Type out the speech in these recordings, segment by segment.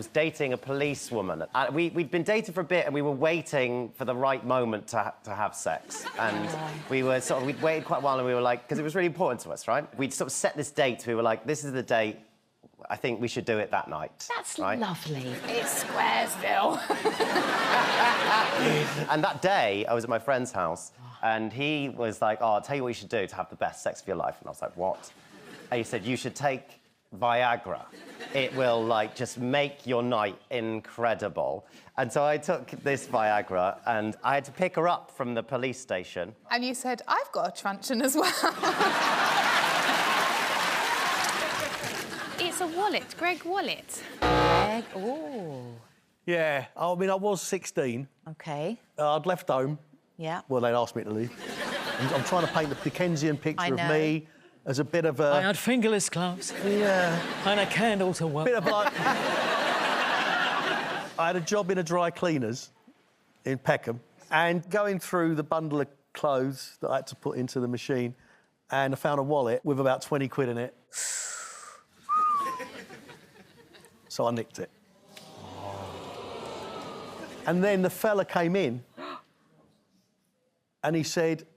was dating a policewoman. We'd been dating for a bit and we were waiting for the right moment to have sex. And we'd waited quite a while and we were like, because it was really important to us, right? We'd sort of set this date. We were like, this is the date. I think we should do it that night. That's right? lovely. It's Squaresville. And that day, I was at my friend's house, and he was like, oh, I'll tell you what you should do to have the best sex of your life. And I was like, what? And he said, you should take Viagra. It will, like, just make your night incredible. And so I took this Viagra, and I had to pick her up from the police station. And you said, I've got a truncheon as well. It's a wallet, Gregg Wallet. Gregg, ooh. Yeah, I mean, I was 16. OK. I'd left home. Yeah. Well, they'd asked me to leave. I'm trying to paint the Dickensian picture of me as a bit of a... I had fingerless gloves. Yeah. And a candle to work. Bit of like... I had a job in a dry cleaners in Peckham, and going through the bundle of clothes that I had to put into the machine, and I found a wallet with about 20 quid in it. So I nicked it. And then the fella came in and he said,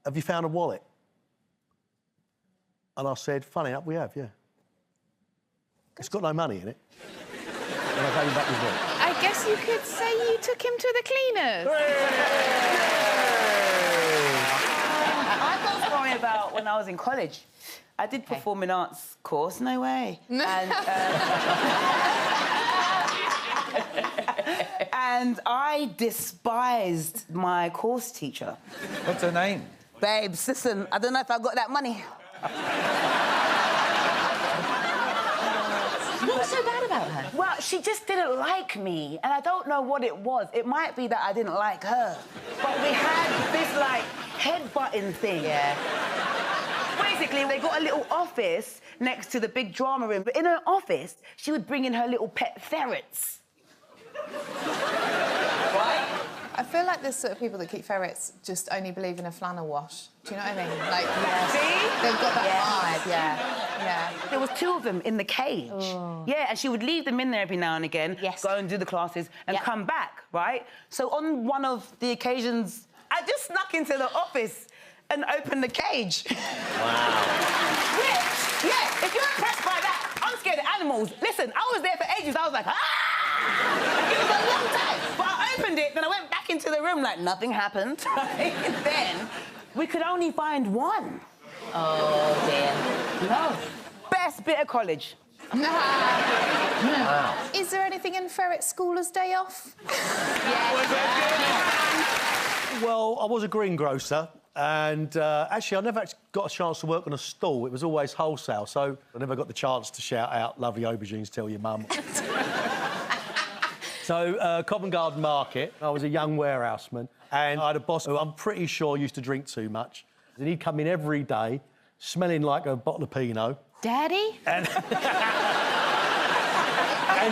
have you found a wallet? And I said, funny enough, we have, yeah. It's got no money in it. And I gave him back his wallet. I guess you could say you took him to the cleaners. I've got a story about when I was in college. I did performing arts course, no way. And I despised my course teacher. What's her name? Babes, listen, I don't know if I got that money. What's so bad about her? Well, she just didn't like me, and I don't know what it was. It might be that I didn't like her. But we had this, like, headbutting thing. Yeah. Basically, they got a little office next to the big drama room. But in her office, she would bring in her little pet ferrets. Right? I feel like there's sort of people that keep ferrets just only believe in a flannel wash. Do you know what I mean? Like, See? They've got that vibe, yeah. There was 2 of them in the cage. Oh. Yeah, and she would leave them in there every now and again, go and do the classes, and come back, right? So on one of the occasions, I just snuck into the office and opened the cage. Wow. Which, yeah, if you're impressed by that, I'm scared of animals. Listen, I was there for ages. I was like, ah! It was a long time. But I opened it, then I went back into the room like nothing happened. And then we could only find one. Oh, dear. No. Best bit of college. Wow. Is there anything in Ferret Schoolers' Day off? Well, I was a greengrocer, and actually I never actually got a chance to work on a stall. It was always wholesale, so I never got the chance to shout out, lovely aubergines, tell your mum. So, Covent Garden Market, I was a young warehouseman, and I had a boss who I'm pretty sure used to drink too much. And he'd come in every day, smelling like a bottle of Pinot. Daddy? And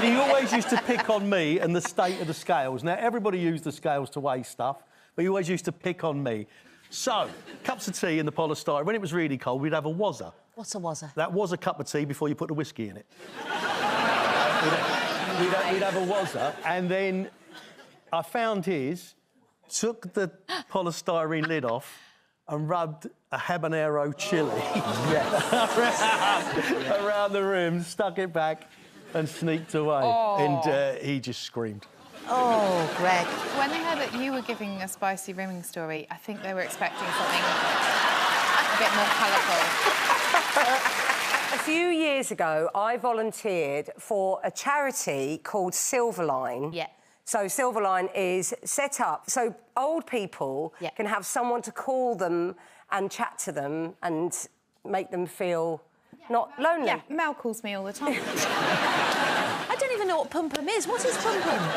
he always used to pick on me and the state of the scales. Now, everybody used the scales to weigh stuff, but he always used to pick on me. So, cups of tea in the polystyrene. When it was really cold, we'd have a wazzer. What's a wazzer? That was a cup of tea before you put the whiskey in it. We'd have a wazzer, and then I found his, took the polystyrene lid off and rubbed a habanero chili around the room, stuck it back and sneaked away. Oh. And he just screamed. Oh, Gregg. When they heard that you were giving a spicy rimming story, I think they were expecting something a bit more colourful. A few years ago, I volunteered for a charity called Silverline. Yeah. So Silverline is set up so old people can have someone to call them and chat to them and make them feel not lonely. Yeah, Mel calls me all the time. I don't even know what pum-pum is. What is pum-pum?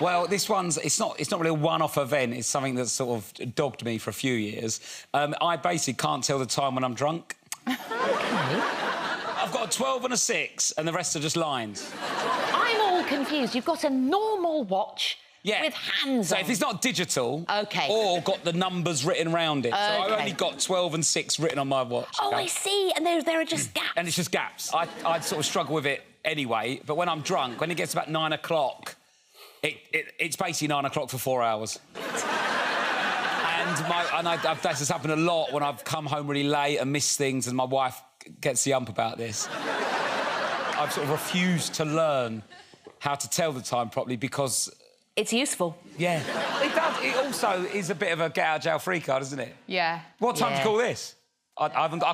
Well, this one's... It's not really a one-off event. It's something that's sort of dogged me for a few years. I basically can't tell the time when I'm drunk. OK. I've got a 12 and a 6, and the rest are just lines. I'm all confused. You've got a normal watch Yeah. With hands So on. if it's not digital... OK. Or got the numbers written around it. So I've OK. only got 12 and 6 written on my watch. Oh, I see. And there are just gaps. And it's just gaps. I'd sort of struggle with it anyway, but when I'm drunk, when it gets about 9 o'clock, it's basically 9 o'clock for 4 hours. That's just happened a lot when I've come home really late and missed things, and my wife gets the ump about this. I've sort of refused to learn how to tell the time properly because... It's useful. Yeah. It does. It also is a bit of a get out of jail free card, isn't it? Yeah. What time do you call this? I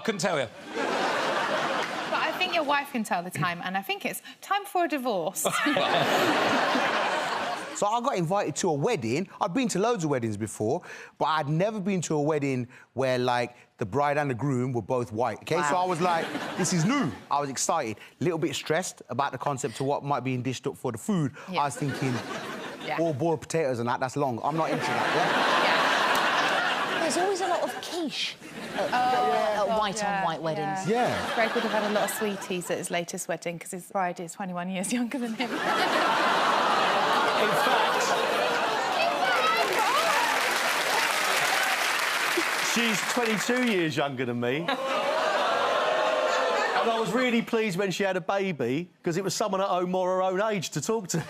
couldn't tell you. But I think your wife can tell the time, and I think it's time for a divorce. So I got invited to a wedding. I'd been to loads of weddings before, but I'd never been to a wedding where, like, the bride and the groom were both white, OK? Wow. So I was like, this is new. I was excited. A little bit stressed about the concept of what might be dished up for the food. Yeah. I was thinking, all boiled potatoes and that's long. I'm not into that, yeah? There's always a lot of quiche at white-on-white weddings. Yeah. Greg would have had a lot of sweeties at his latest wedding because his bride is 21 years younger than him. In fact, she's 22 years younger than me. And I was really pleased when she had a baby, because it was someone at home more her own age to talk to.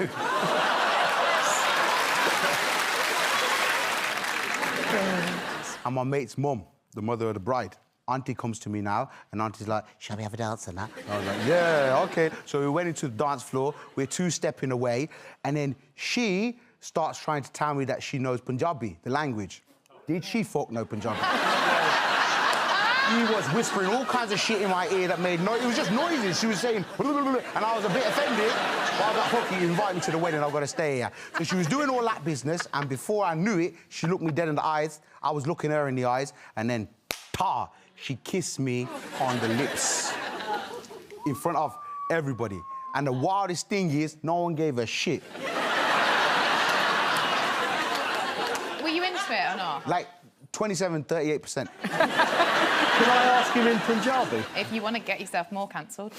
And my mate's mum, the mother of the bride, Auntie comes to me now, and Auntie's like, shall we have a dance and that? I was like, yeah, OK. So we went into the dance floor, we're two-stepping away, and then she starts trying to tell me that she knows Punjabi, the language. Did she fuck know Punjabi? She was whispering all kinds of shit in my ear that made noise. It was just noises. She was saying, and I was a bit offended. But I was like, fuck you invite me to the wedding, I've got to stay here. So she was doing all that business, and before I knew it, she looked me dead in the eyes. I was looking her in the eyes, and then, she kissed me on the lips in front of everybody. And the wildest thing is, no one gave a shit. Were you into it or not? Like, 27, 38%. Can I ask him in Punjabi? If you want to get yourself more cancelled.